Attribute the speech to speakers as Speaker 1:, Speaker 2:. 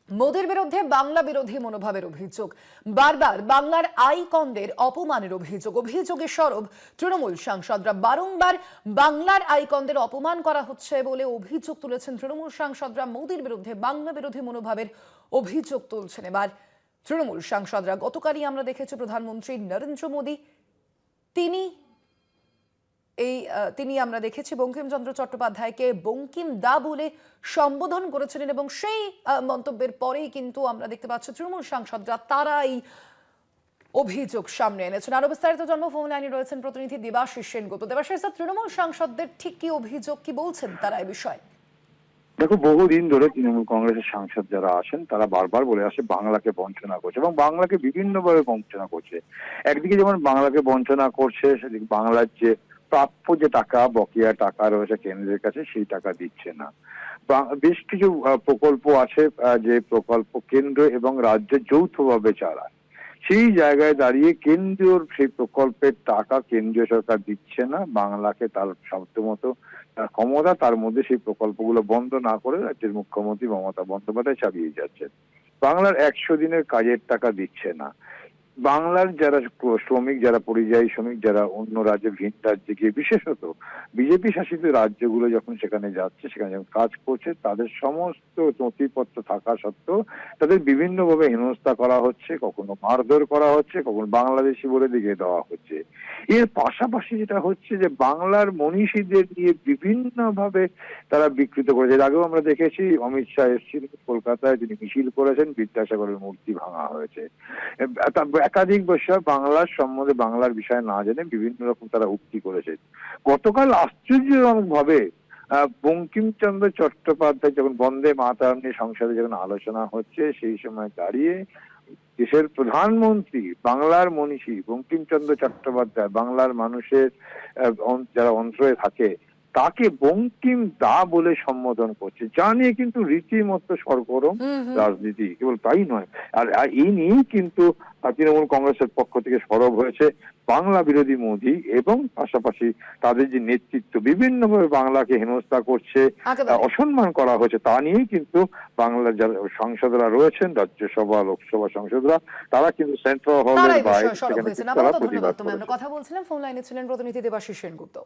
Speaker 1: মোদির বিরুদ্ধে বাংলা বিরোধী মনোভাবের অভিযোগ। বারবার বাংলার আইকনদের অপমানের অভিযোগে সরব তৃণমূল সাংসদরা। বারংবার বাংলার আইকনদের অপমান করা হচ্ছে বলে অভিযোগ তুলেছেন তৃণমূল সাংসদরা। মোদির বিরুদ্ধে বাংলা বিরোধী মনোভাবের অভিযোগ তুলছেন এবার তৃণমূল সাংসদরা। গতকালই আমরা দেখেছি প্রধানমন্ত্রী নরেন্দ্র মোদী তিনি আমরা দেখেছি বঙ্কিমচন্দ্র চট্টোপাধ্যায়কে বঙ্কিম দা বলে সম্বোধন করেছিলেন এবং সেই মন্তব্যের পরেই কিন্তু আমরা দেখতে পাচ্ছি তৃণমূল সাংসদরা তারা এই অভিযোগ সামনে এনেছেন। আরো বিস্তারিত ফোন লাইনে রয়েছেন প্রতিনিধি দেবাশিস সেনগুপ্ত। দেবাশিস, তৃণমূল সাংসদদের ঠিক কি অভিযোগ, কি বলছেন তারা এই বিষয়ে?
Speaker 2: দেখো, বহুদিন ধরে তৃণমূল কংগ্রেসের সাংসদ যারা আছেন তারা বারবার বলে আসে বাংলাকে বঞ্চনা করছে এবং বাংলাকে বিভিন্নভাবে বঞ্চনা করছে। একদিকে যেমন বাংলাকে বঞ্চনা করছে, সেদিকে বাংলার যে প্রাপ্য যে টাকা, বকেয়া টাকা রয়েছে কেন্দ্রের কাছে, সেই টাকা দিচ্ছে না। বেশ কিছু প্রকল্প আছে যে প্রকল্প কেন্দ্র এবং রাজ্য যৌথভাবে চালায়। সেই জায়গায় দাঁড়িয়ে কেন্দ্রীয় সেই প্রকল্পের টাকা কেন্দ্রীয় সরকার দিচ্ছে না, বাংলাকে তার সাধ্যমতো তার ক্ষমতা তার মধ্যে সেই প্রকল্পগুলো বন্ধ না করে রাজ্যের মুখ্যমন্ত্রী মমতা বন্দ্যোপাধ্যায় চালিয়ে যাচ্ছেন। বাংলার 100 দিনের কাজের টাকা দিচ্ছে না। বাংলার যারা শ্রমিক, যারা পরিযায়ী শ্রমিক, যারা অন্য রাজ্যে ভিন রাজ্যে গিয়ে, বিশেষত বিজেপি শাসিত রাজ্যগুলো যখন সেখানে যাচ্ছে, সেখানে যখন কাজ করছে, তাদের সমস্ত নথিপত্র থাকা সত্ত্বেও তাদের বিভিন্নভাবে হেনস্থা করা হচ্ছে, কখনো মারধর করা হচ্ছে, কখনো বাংলাদেশি বলে দিকে দেওয়া হচ্ছে। এর পাশাপাশি যেটা হচ্ছে যে বাংলার মনীষীদের নিয়ে বিভিন্নভাবে তারা বিকৃত করেছে। এর আগেও আমরা দেখেছি অমিত শাহ এসেছিলেন কলকাতায়, তিনি মিছিল করেছেন, বিদ্যাসাগরের মূর্তি ভাঙা হয়েছে। একাধিক বছর বাংলার সম্বন্ধে, বাংলার বিষয় না জেনে বিভিন্ন রকম তারা উক্তি করেছে। গতকাল আশ্চর্যজনক ভাবে বঙ্কিমচন্দ্র চট্টোপাধ্যায় যখন বন্দে মাতরম নিয়ে সংসদে যখন আলোচনা হচ্ছে, সেই সময় দাঁড়িয়ে দেশের প্রধানমন্ত্রী, বাংলার মনীষী বঙ্কিমচন্দ্র চট্টোপাধ্যায়, বাংলার মানুষের যারা অন্তরে থাকে, তাকে বঙ্কিম দা বলে সম্বোধন করছে, যা নিয়ে কিন্তু রীতিমতো সরগরম রাজনীতি। কেবল তাই নয়, আর এই নিয়েই কিন্তু তৃণমূল কংগ্রেসের পক্ষ থেকে সরব হয়েছে বাংলা বিরোধী মোদী এবং পাশাপাশি তাদের যে নেতৃত্ব বিভিন্নভাবে বাংলাকে হেনস্থা করছে, অসম্মান করা হয়েছে, তা নিয়েই কিন্তু বাংলার যারা সাংসদরা রয়েছেন, রাজ্যসভা লোকসভা সাংসদরা, তারা কিন্তু সেন্ট্রাল হলের বাইরে
Speaker 1: কথা বলছিলেন। ফোন লাইনে ছিলেন প্রতিনিধি দেবাশিস সেনগুপ্ত।